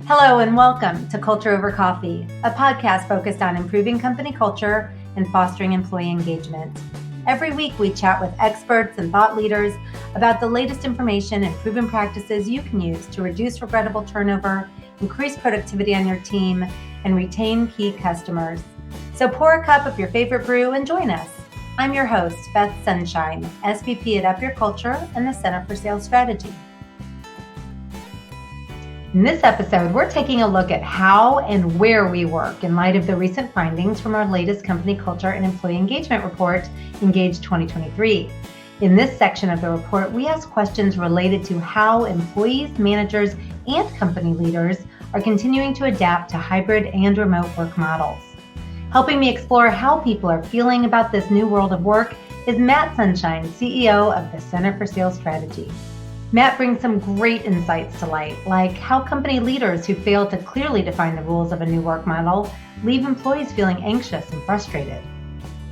Hello and welcome to Culture Over Coffee, a podcast focused on improving company culture and fostering employee engagement. Every week we chat with experts and thought leaders about the latest information and proven practices you can use to reduce regrettable turnover, increase productivity on your team, and retain key customers. So pour a cup of your favorite brew and join us. I'm your host, Beth Sunshine, SVP at Up Your Culture and the Center for Sales Strategy. In this episode, we're taking a look at how and where we work in light of the recent findings from our latest company culture and employee engagement report, Engage 2023. In this section of the report, we ask questions related to how employees, managers, and company leaders are continuing to adapt to hybrid and remote work models. Helping me explore how people are feeling about this new world of work is Matt Sunshine, CEO of the Center for Sales Strategy. Matt brings some great insights to light, like how company leaders who fail to clearly define the rules of a new work model leave employees feeling anxious and frustrated,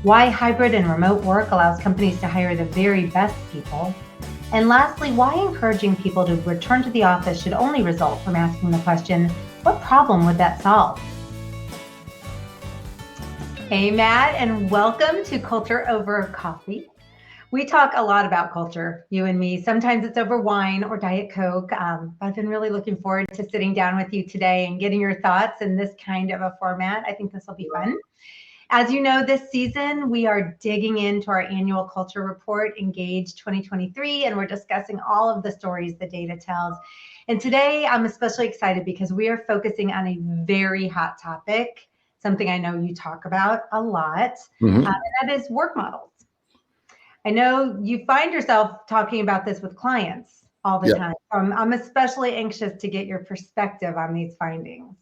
why hybrid and remote work allows companies to hire the very best people, and lastly, why encouraging people to return to the office should only result from asking the question, what problem would that solve? Hey, Matt, and welcome to Culture Over Coffee. We talk a lot about culture, you and me. Sometimes it's over wine or Diet Coke. I've been really looking forward to sitting down with you today and getting your thoughts in this kind of a format. I think this will be fun. As you know, this season, we are digging into our annual culture report, Engage 2023, and we're discussing all of the stories the data tells. And today, I'm especially excited because we are focusing on a very hot topic, something I know you talk about a lot, and that is work models. I know you find yourself talking about this with clients all the time. I'm especially anxious to get your perspective on these findings.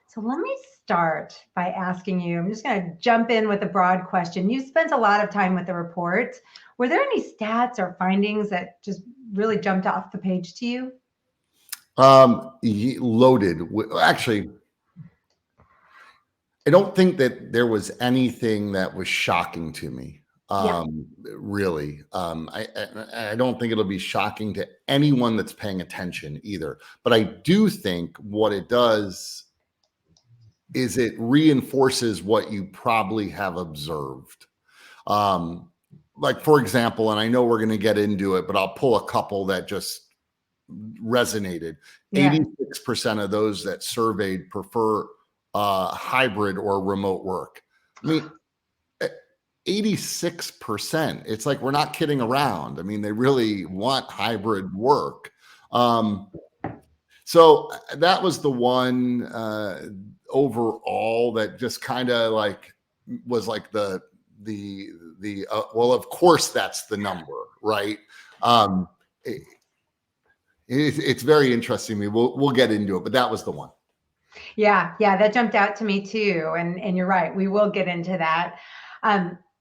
So let me start by asking you, I'm just going to jump in with a broad question. You spent a lot of time with the report. Were there any stats or findings that just really jumped off the page to you? Loaded. Actually, I don't think that there was anything that was shocking to me. Really. I don't think it'll be shocking to anyone that's paying attention either. But I do think what it does is it reinforces what you probably have observed. Like, for example, and I know we're going to get into it, but I'll pull a couple that just resonated. 86% of those that surveyed prefer hybrid or remote work. I mean, 86%. It's like, we're not kidding around. I mean, they really want hybrid work. So that was the one overall that just kind of like was like the well, of course that's the number, right? It's very interesting to me. We'll get into it, but that was the one. Yeah, that jumped out to me too. And you're right, we will get into that.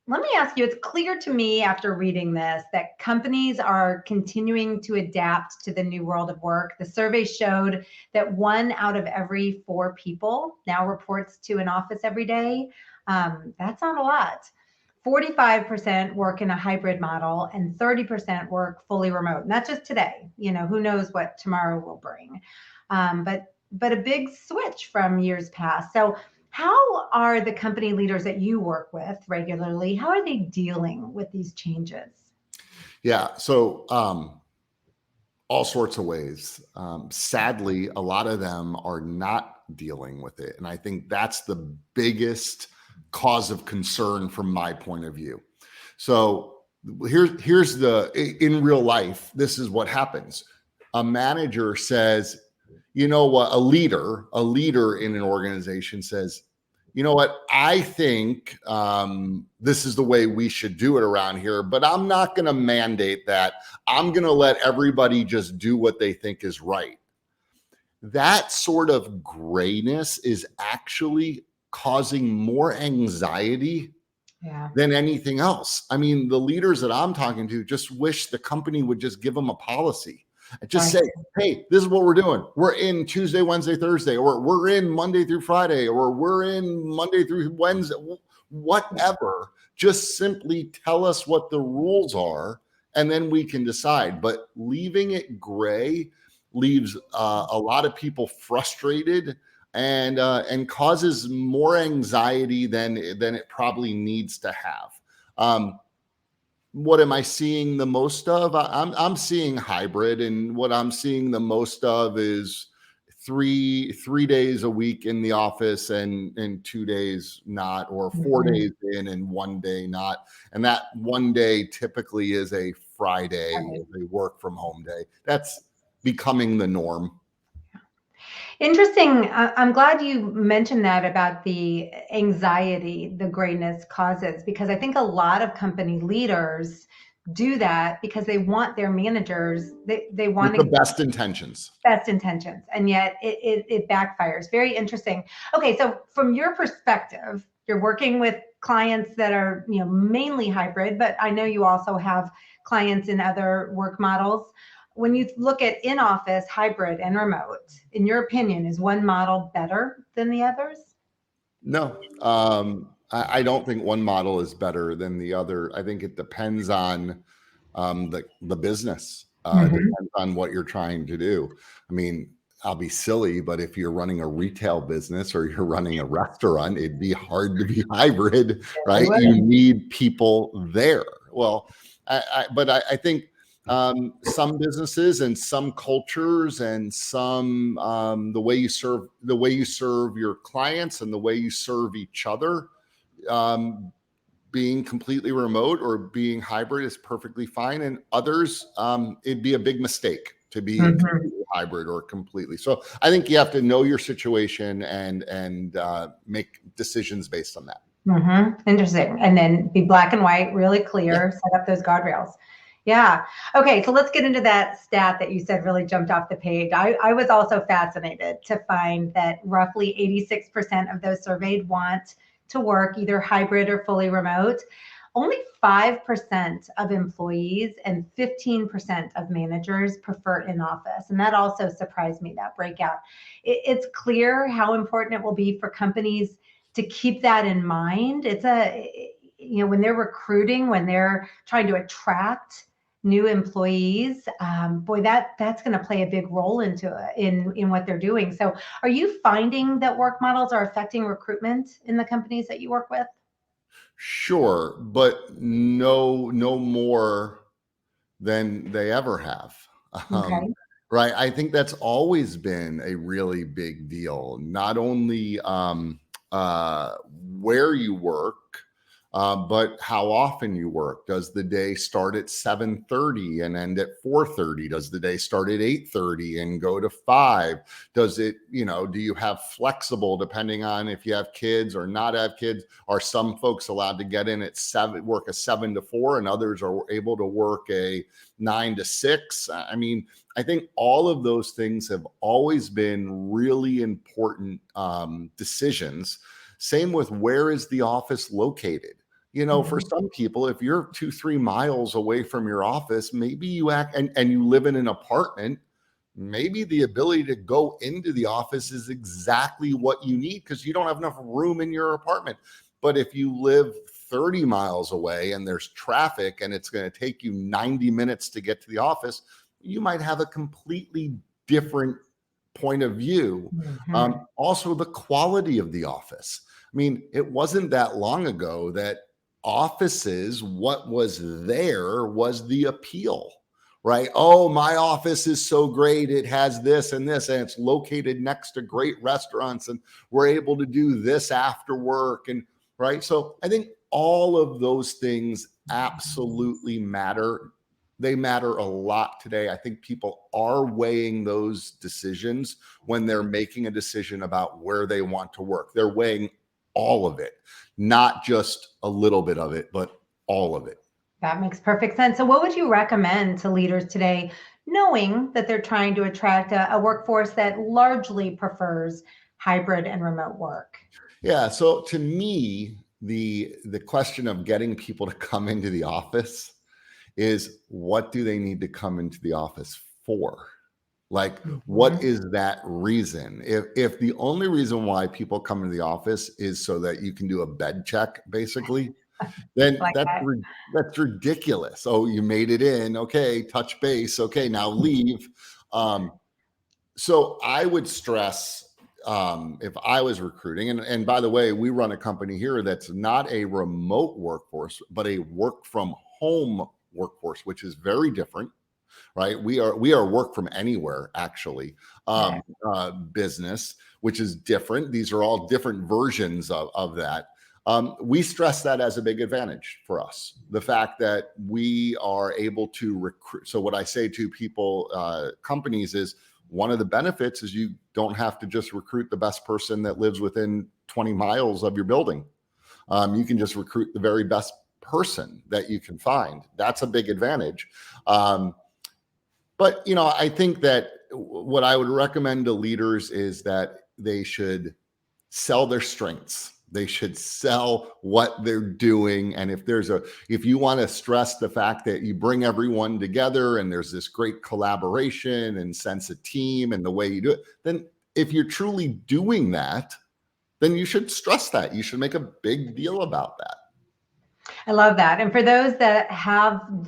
Let me ask you, it's clear to me after reading this that companies are continuing to adapt to the new world of work. The survey showed that 1 out of every 4 people now reports to an office every day. That's not a lot. 45% work in a hybrid model and 30% work fully remote. Not just today, who knows what tomorrow will bring. But a big switch from years past. So how are the company leaders that you work with regularly, how are they dealing with these changes? Yeah, so all sorts of ways. Sadly, a lot of them are not dealing with it. And I think that's the biggest cause of concern from my point of view. So here's in real life, this is what happens. A manager says, you know what, a leader in an organization says, you know what, I think this is the way we should do it around here, but I'm not going to mandate that. I'm going to let everybody just do what they think is right. That sort of grayness is actually causing more anxiety than anything else. I mean, the leaders that I'm talking to just wish the company would just give them a policy. Just say, hey, this is what we're doing. We're in Tuesday, Wednesday, Thursday, or we're in Monday through Friday, or we're in Monday through Wednesday, whatever. Just simply tell us what the rules are, and then we can decide. But leaving it gray leaves a lot of people frustrated and causes more anxiety than it probably needs to have. What am I seeing the most of? I'm seeing hybrid, and what I'm seeing the most of is three days a week in the office and 2 days not, or 4 days in and 1 day not. And that 1 day typically is a Friday, a work from home day. That's becoming the norm. Interesting. I'm glad you mentioned that about the anxiety the grayness causes, because I think a lot of company leaders do that because they want their managers, they want with the best intentions. Best intentions, and yet it backfires. Very interesting. Okay, so from your perspective, you're working with clients that are mainly hybrid, but I know you also have clients in other work models. When you look at in-office, hybrid, and remote, in your opinion, is one model better than the others? No, I don't think one model is better than the other. I think it depends on the business. Depends on what you're trying to do. I mean, I'll be silly, but if you're running a retail business or you're running a restaurant, it'd be hard to be hybrid, right? You need people there. Well, but I think some businesses and some cultures and some the way you serve your clients and the way you serve each other, being completely remote or being hybrid is perfectly fine. And others, it'd be a big mistake to be completely hybrid or completely. So I think you have to know your situation and make decisions based on that. Interesting. And then be black and white, really clear, set up those guardrails. Yeah. Okay. So let's get into that stat that you said really jumped off the page. I was also fascinated to find that roughly 86% of those surveyed want to work either hybrid or fully remote. Only 5% of employees and 15% of managers prefer in office. And that also surprised me, that breakout. It's clear how important it will be for companies to keep that in mind. It's when they're recruiting, when they're trying to attract new employees, boy, that's going to play a big role in what they're doing. So are you finding that work models are affecting recruitment in the companies that you work with? Sure, but no more than they ever have. Okay. Right. I think that's always been a really big deal. Not only where you work, but how often you work. Does the day start at 7:30 and end at 4:30? Does the day start at 8:30 and go to 5? Does it, do you have flexible depending on if you have kids or not have kids? Are some folks allowed to get in at 7, work a 7 to 4, and others are able to work a 9 to 6? I mean, I think all of those things have always been really important decisions. Same with where is the office located? For some people, if you're 2-3 miles away from your office, maybe you and you live in an apartment, maybe the ability to go into the office is exactly what you need because you don't have enough room in your apartment. But if you live 30 miles away and there's traffic and it's going to take you 90 minutes to get to the office, you might have a completely different point of view. Also, the quality of the office. I mean, it wasn't that long ago that offices, what was there was the appeal, right? Oh, my office is so great. It has this and this, and it's located next to great restaurants, and we're able to do this after work. And right. So I think all of those things absolutely matter. They matter a lot today. I think people are weighing those decisions when they're making a decision about where they want to work. They're weighing all of it, not just a little bit of it, but all of it. That makes perfect sense. So what would you recommend to leaders today, knowing that they're trying to attract a workforce that largely prefers hybrid and remote work? Yeah. So to me, the question of getting people to come into the office is, what do they need to come into the office for? Like, what is that reason? If the only reason why people come into the office is so that you can do a bed check, basically, then Like that's ridiculous. Oh, you made it in. Okay, touch base. Okay, now leave. So I would stress, if I was recruiting, and by the way, we run a company here that's not a remote workforce, but a work from home workforce, which is very different, right? We are work from anywhere actually, Yeah. business, which is different. These are all different versions of that. We stress that as a big advantage for us. The fact that we are able to recruit. So what I say to people, companies is, one of the benefits is you don't have to just recruit the best person that lives within 20 miles of your building. You can just recruit the very best person that you can find. That's a big advantage. But I think that what I would recommend to leaders is that they should sell their strengths. They should sell what they're doing. And if you want to stress the fact that you bring everyone together and there's this great collaboration and sense of team and the way you do it, then if you're truly doing that, then you should stress that. You should make a big deal about that. I love that. And for those that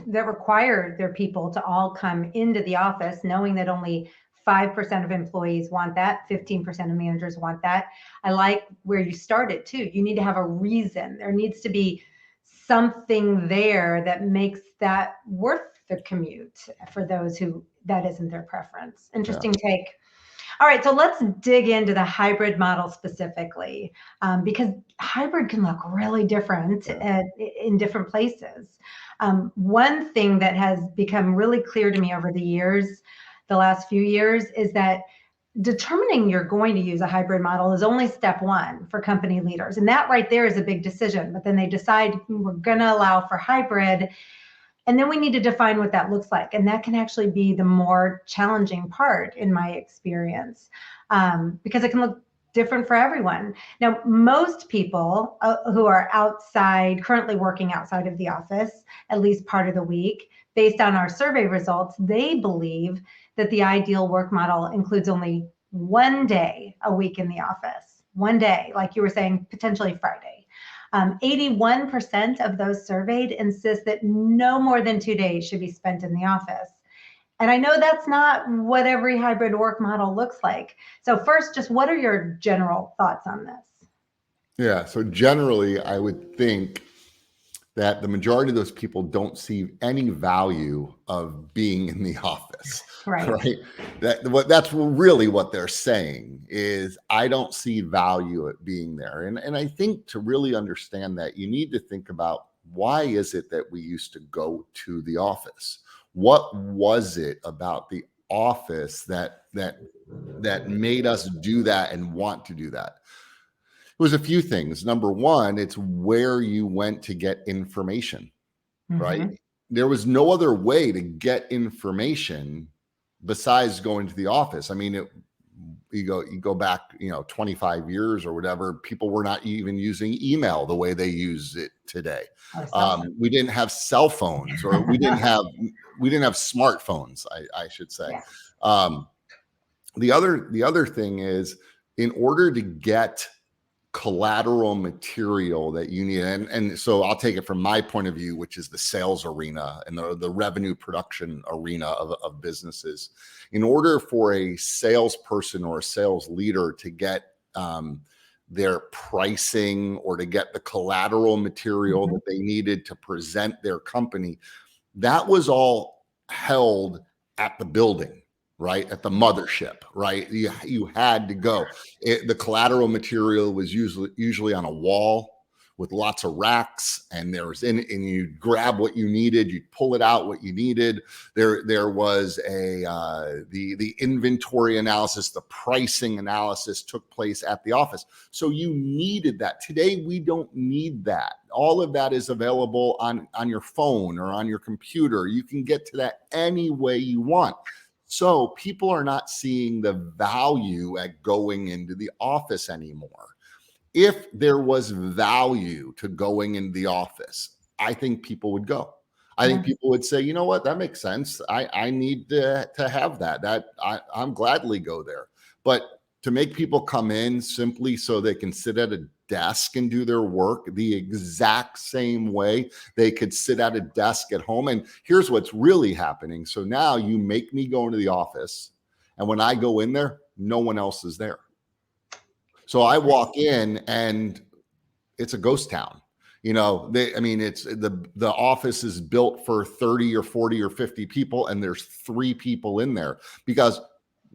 require their people to all come into the office, knowing that only 5% of employees want that, 15% of managers want that. I like where you started too. You need to have a reason. There needs to be something there that makes that worth the commute for those who that isn't their preference. Interesting take. All right, so let's dig into the hybrid model specifically, because hybrid can look really different in different places. One thing that has become really clear to me over the last few years, is that determining you're going to use a hybrid model is only step one for company leaders. And that right there is a big decision. But then they decide we're going to allow for hybrid. And then we need to define what that looks like. And that can actually be the more challenging part in my experience, because it can look different for everyone. Now, most people who are currently working outside of the office, at least part of the week, based on our survey results, they believe that the ideal work model includes only one day a week in the office. One day, like you were saying, potentially Friday. 81% of those surveyed insist that no more than 2 days should be spent in the office. And I know that's not what every hybrid work model looks like. So first, just what are your general thoughts on this? Yeah. So generally, I would think that the majority of those people don't see any value of being in the office, right? That's really what they're saying is, I don't see value at being there. And I think to really understand that, you need to think about, why is it that we used to go to the office? What was it about the office that made us do that and want to do that? It was a few things. Number one, it's where you went to get information, right? There was no other way to get information besides going to the office. I mean, you go back, 25 years or whatever, people were not even using email the way they use it today. We didn't have cell phones, or we didn't have smartphones, I should say. Yeah. The other thing is, in order to get collateral material that you need, and so I'll take it from my point of view, which is the sales arena and the revenue production arena of businesses. In order for a salesperson or a sales leader to get their pricing, or to get the collateral material that they needed to present their company, that was all held at the building, right? At the mothership, right? You had to go. The collateral material was usually on a wall with lots of racks, and and you grab what you needed, you pull it out what you needed. There was the inventory analysis, the pricing analysis took place at the office. So you needed that. Today, we don't need that. All of that is available on your phone or on your computer. You can get to that any way you want. So people are not seeing the value at going into the office anymore. If there was value to going into the office, I think people would go. I think people would say, you know what, that makes sense. I need to have that. I'm gladly go there. But to make people come in simply so they can sit at a desk and do their work the exact same way they could sit at a desk at home. And here's what's really happening. So now you make me go into the office, And when I go in there, no one else is there. So I walk in and it's a ghost town. It's the office is built for 30 or 40 or 50 people, and there's 3 people in there because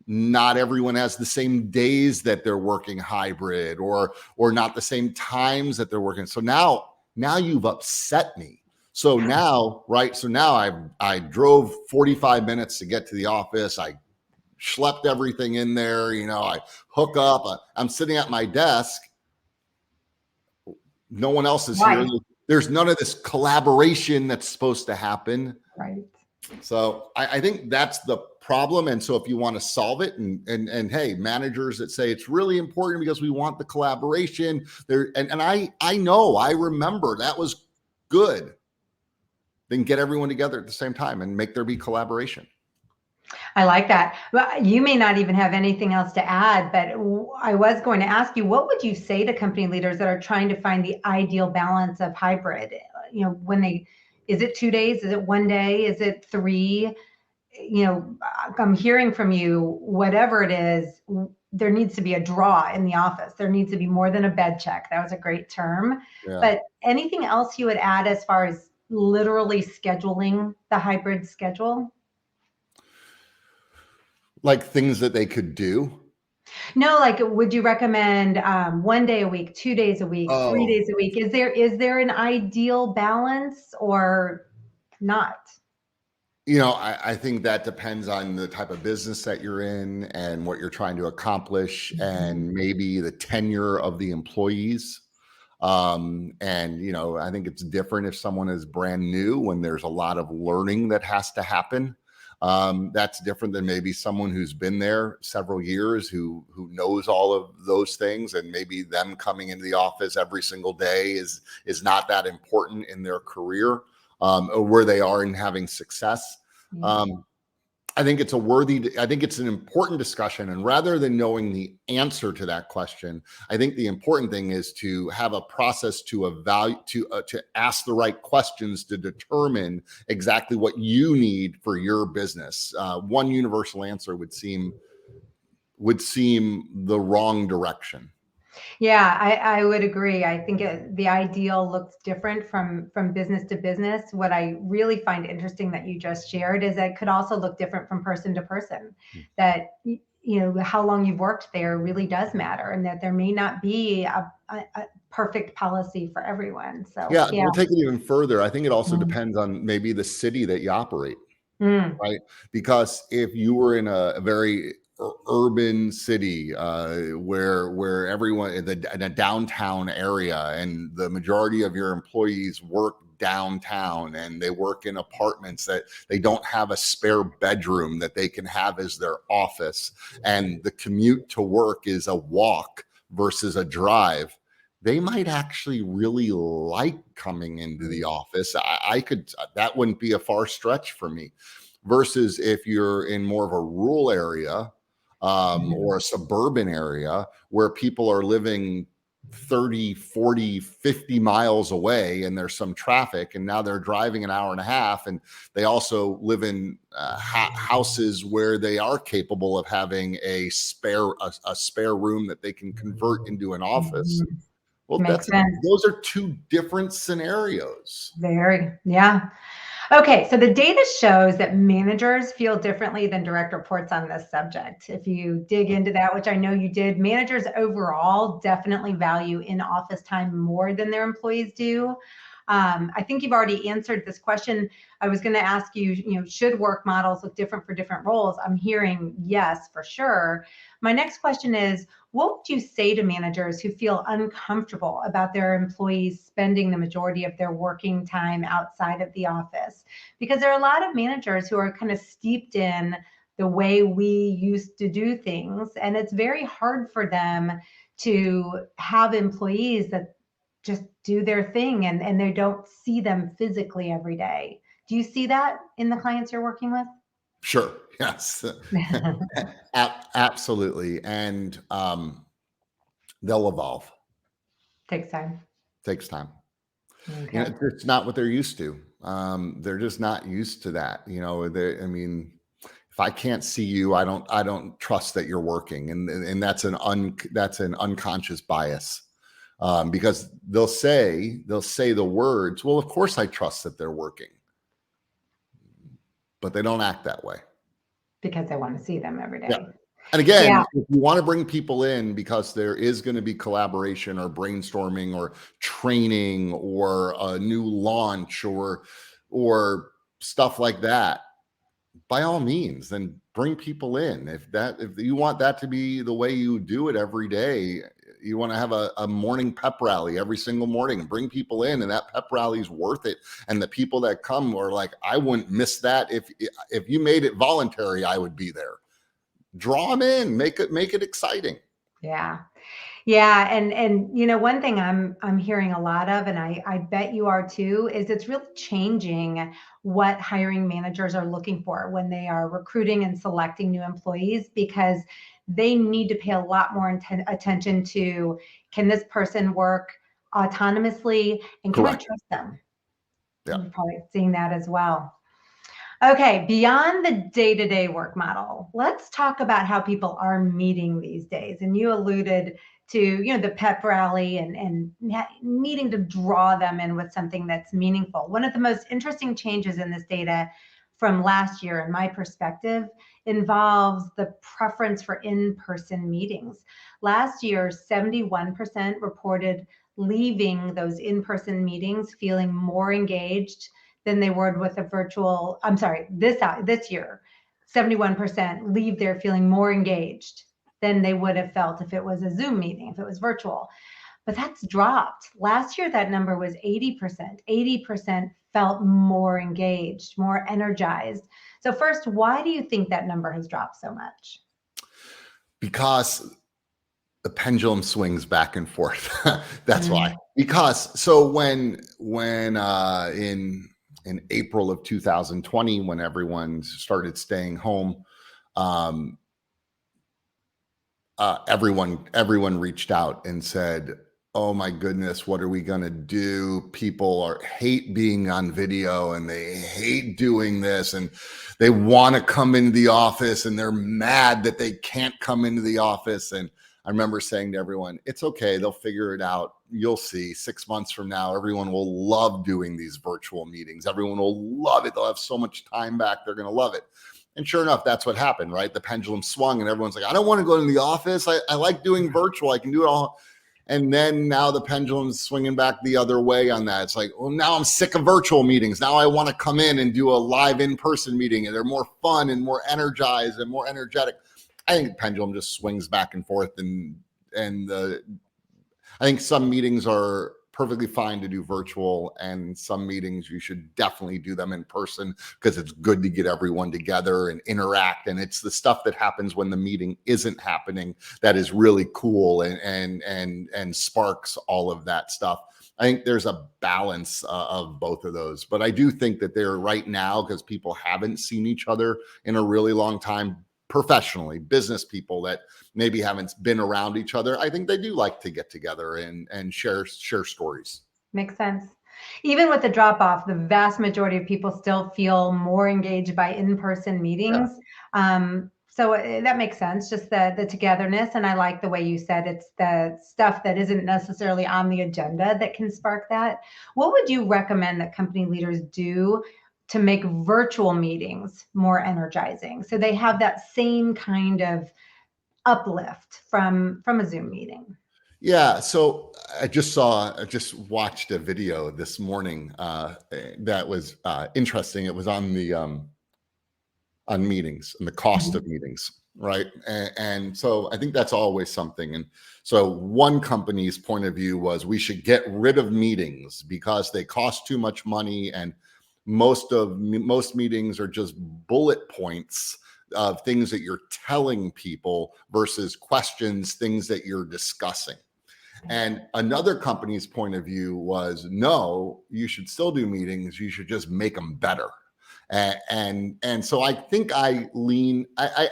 not everyone has the same days that they're working hybrid or not the same times that they're working. So now you've upset me. So now, right? So now I drove 45 minutes to get to the office. I schlepped everything in there. I hook up. I'm sitting at my desk. No one else is here. Right. There's none of this collaboration that's supposed to happen. Right. So I think that's the problem. And so if you want to solve it, and hey, managers that say it's really important because we want the collaboration there, and I remember that was good. Then get everyone together at the same time and make there be collaboration. I like that. Well, you may not even have anything else to add, but I was going to ask you, what would you say to company leaders that are trying to find the ideal balance of hybrid? Is it 2 days? Is it 1 day? Is it 3? I'm hearing from you, whatever it is, there needs to be a draw in the office. There needs to be more than a bed check. That was a great term. Yeah. But anything else you would add as far as literally scheduling the hybrid schedule? Like things that they could do? No, like, would you recommend 1 day a week, 2 days a week, 3 days a week? Is there an ideal balance or not? I think that depends on the type of business that you're in and what you're trying to accomplish, and maybe the tenure of the employees. I think it's different if someone is brand new, when there's a lot of learning that has to happen. That's different than maybe someone who's been there several years, who knows all of those things, and maybe them coming into the office every single day is not that important in their career, or where they are in having success. I think it's an important discussion. And rather than knowing the answer to that question, I think the important thing is to have a process to evaluate, to ask the right questions to determine exactly what you need for your business. One universal answer would seem the wrong direction. Yeah, I would agree. I think the ideal looks different from business to business. What I really find interesting that you just shared is that it could also look different from person to person. That how long you've worked there really does matter, and that there may not be a perfect policy for everyone. So yeah, we'll take it even further. I think it also Mm. depends on maybe the city that you operate. Mm. Right? Because if you were in a very urban city, where everyone in a downtown area, and the majority of your employees work downtown, and they work in apartments that they don't have a spare bedroom that they can have as their office, and the commute to work is a walk versus a drive, they might actually really like coming into the office. That wouldn't be a far stretch for me. Versus if you're in more of a rural area, or a suburban area where people are living 30, 40, 50 miles away, and there's some traffic, and now they're driving an hour and a half, and they also live in houses where they are capable of having a spare room that they can convert into an office. Well, Makes sense. those are 2 different scenarios. Yeah. Okay, so the data shows that managers feel differently than direct reports on this subject. If you dig into that, which I know you did, managers overall definitely value in-office time more than their employees do. I think you've already answered this question. I was going to ask you, should work models look different for different roles? I'm hearing yes, for sure. My next question is, what would you say to managers who feel uncomfortable about their employees spending the majority of their working time outside of the office? Because there are a lot of managers who are kind of steeped in the way we used to do things, and it's very hard for them to have employees that just do their thing, and they don't see them physically every day. Do you see that in the clients you're working with? Sure. Yes. Absolutely. And they'll evolve. Takes time. Takes time. Okay. It's not what they're used to. They're just not used to that. if I can't see you, I don't trust that you're working. And that's an unconscious bias. Because they'll say the words, well, of course I trust that they're working, but they don't act that way. Because they want to see them every day. And again, Yeah. if you want to bring people in because there is going to be collaboration or brainstorming or training or a new launch or stuff like that, by all means, then bring people in. If you want that to be the way you do it every day, you want to have a morning pep rally every single morning and bring people in, and that pep rally is worth it. And the people that come are like, I wouldn't miss that. If you made it voluntary, I would be there. Draw them in, make it exciting. Yeah. Yeah, and one thing I'm hearing a lot of, and I bet you are too, is it's really changing what hiring managers are looking for when they are recruiting and selecting new employees, because they need to pay a lot more attention to, can this person work autonomously, and can I trust them? Yeah. You're probably seeing that as well. Okay, beyond the day-to-day work model, let's talk about how people are meeting these days. And you alluded to, the pep rally and needing to draw them in with something that's meaningful. One of the most interesting changes in this data from last year, in my perspective, involves the preference for in-person meetings. Last year, 71% reported leaving those in-person meetings feeling more engaged than they were with a virtual. I'm sorry, this year, 71% leave there feeling more engaged than they would have felt if it was a Zoom meeting, if it was virtual. But that's dropped. Last year, that number was 80%. 80% felt more engaged, more energized. So first, why do you think that number has dropped so much? Because the pendulum swings back and forth. That's why. Because so when in April of 2020, when everyone started staying home, everyone reached out and said, oh my goodness, what are we going to do? People hate being on video, and they hate doing this, and they want to come into the office, and they're mad that they can't come into the office. And I remember saying to everyone, it's okay, they'll figure it out. You'll see 6 months from now, everyone will love doing these virtual meetings. Everyone will love it. They'll have so much time back. They're going to love it. And sure enough, that's what happened, right? The pendulum swung and everyone's like, I don't want to go into the office. I like doing virtual. I can do it all. And then now the pendulum's swinging back the other way on that. It's like, well, now I'm sick of virtual meetings. Now I want to come in and do a live in-person meeting, and they're more fun and more energized and more energetic. I think the pendulum just swings back and forth, and I think some meetings are perfectly fine to do virtual, and some meetings you should definitely do them in person, because it's good to get everyone together and interact. And it's the stuff that happens when the meeting isn't happening that is really cool and sparks all of that stuff. I think there's a balance of both of those, but I do think that they're right now, because people haven't seen each other in a really long time, professionally, business people that maybe haven't been around each other. I think they do like to get together and share stories. Makes sense. Even with the drop off, the vast majority of people still feel more engaged by in-person meetings. Yeah. So that makes sense, just the togetherness. And I like the way you said it's the stuff that isn't necessarily on the agenda that can spark that. What would you recommend that company leaders do to make virtual meetings more energizing, so they have that same kind of uplift from a Zoom meeting? Yeah, so I just watched a video this morning that was interesting. It was on the on meetings and the cost of meetings, right? And so I think that's always something. And so one company's point of view was, we should get rid of meetings because they cost too much money, and most meetings are just bullet points of things that you're telling people versus questions, things that you're discussing. And another company's point of view was, no, you should still do meetings. You should just make them better. And so I think I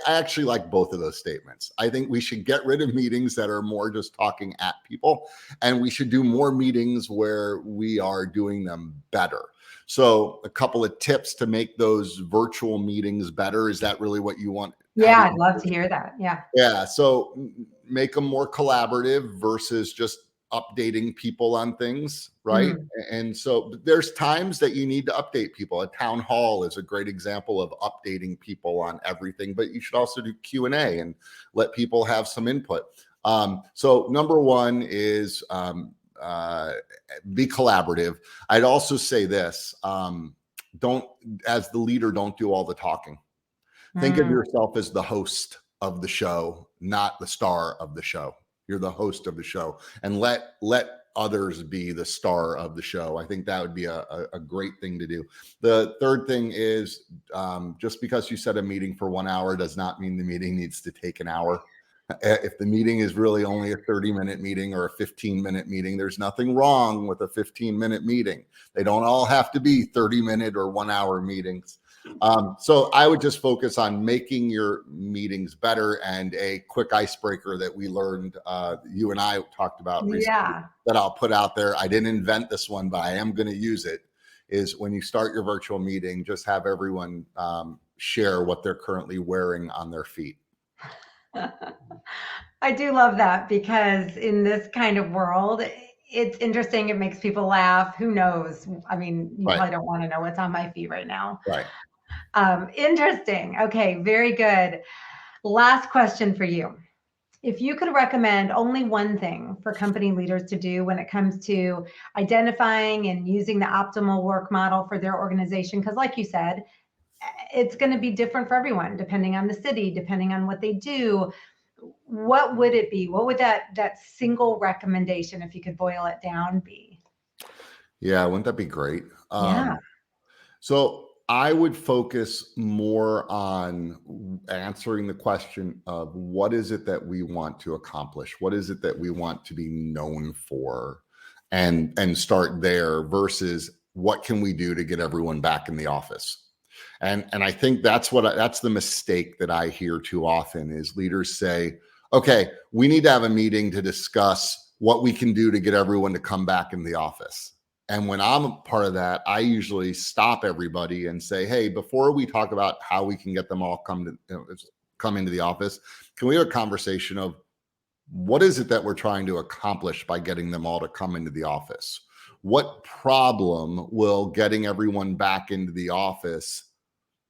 actually like both of those statements. I think we should get rid of meetings that are more just talking at people, and we should do more meetings where we are doing them better. So a couple of tips to make those virtual meetings better. Is that really what you want? Yeah, I'd love to hear that. Yeah. Yeah. So make them more collaborative versus just updating people on things, right? And so there's times that you need to update people. A town hall is a great example of updating people on everything, but you should also do Q&A and let people have some input. So number one is be collaborative. I'd also say this, as the leader, don't do all the talking. Think of yourself as the host of the show, not the star of the show. You're the host of the show, and let others be the star of the show. I think that would be a great thing to do. The third thing is just because you set a meeting for 1 hour does not mean the meeting needs to take an hour. If the meeting is really only a 30-minute meeting or a 15-minute meeting, there's nothing wrong with a 15-minute meeting. They don't all have to be 30-minute or 1 hour meetings. So I would just focus on making your meetings better. And a quick icebreaker that we learned, you and I talked about recently, that I'll put out there. I didn't invent this one, but I am going to use it, is when you start your virtual meeting, just have everyone share what they're currently wearing on their feet. I do love that, because in this kind of world, it's interesting. It makes people laugh. Who knows? I mean, you probably don't want to know what's on my feet right now. Right. Interesting. Okay, very good. Last question for you. If you could recommend only one thing for company leaders to do when it comes to identifying and using the optimal work model for their organization, because like you said, it's going to be different for everyone, depending on the city, depending on what they do. What would it be? What would that single recommendation, if you could boil it down, be? Yeah, wouldn't that be great? Yeah. So I would focus more on answering the question of what is it that we want to accomplish? What is it that we want to be known for? And start there versus what can we do to get everyone back in the office? And I think that's the mistake that I hear too often, is leaders say, okay, we need to have a meeting to discuss what we can do to get everyone to come back in the office. And when I'm a part of that, I usually stop everybody and say, hey, before we talk about how we can get them all come into the office, can we have a conversation of what is it that we're trying to accomplish by getting them all to come into the office? What problem will getting everyone back into the office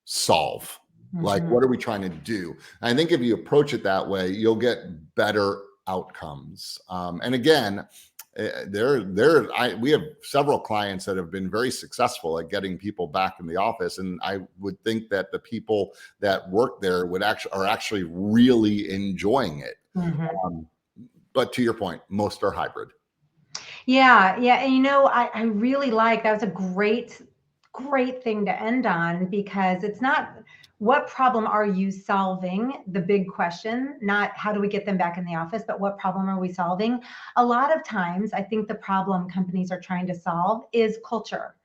solve? Like, what are we trying to do? And I think if you approach it that way, you'll get better outcomes. And again, we have several clients that have been very successful at getting people back in the office, and I would think that the people that work there are actually really enjoying it. But to your point, most are hybrid. Yeah. And I really like that. Was a great thing to end on, because it's not what problem are you solving, the big question, not how do we get them back in the office, but what problem are we solving? A lot of times, I think the problem companies are trying to solve is culture.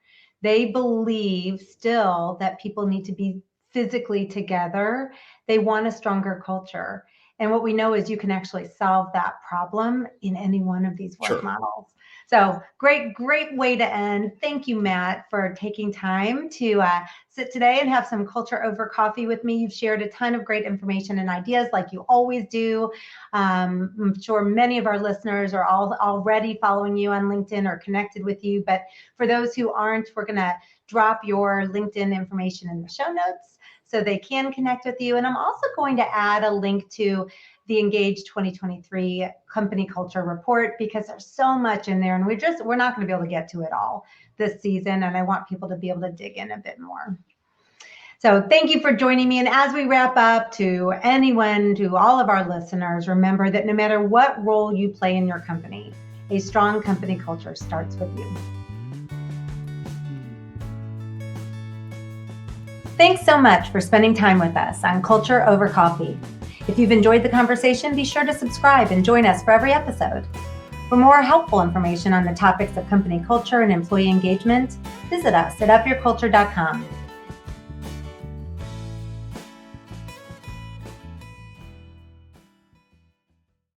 They believe still that people need to be physically together. They want a stronger culture. And what we know is you can actually solve that problem in any one of these work models. So great way to end. Thank you, Matt, for taking time to sit today and have some culture over coffee with me. You've shared a ton of great information and ideas, like you always do. I'm sure many of our listeners are already following you on LinkedIn or connected with you. But for those who aren't, we're going to drop your LinkedIn information in the show notes so they can connect with you. And I'm also going to add a link to the Engage 2023 Company Culture Report, because there's so much in there, and we're not going to be able to get to it all this season, and I want people to be able to dig in a bit more. So thank you for joining me. And as we wrap up, to all of our listeners, remember that no matter what role you play in your company, a strong company culture starts with you. Thanks so much for spending time with us on Culture Over Coffee. If you've enjoyed the conversation, be sure to subscribe and join us for every episode. For more helpful information on the topics of company culture and employee engagement, visit us at upyourculture.com.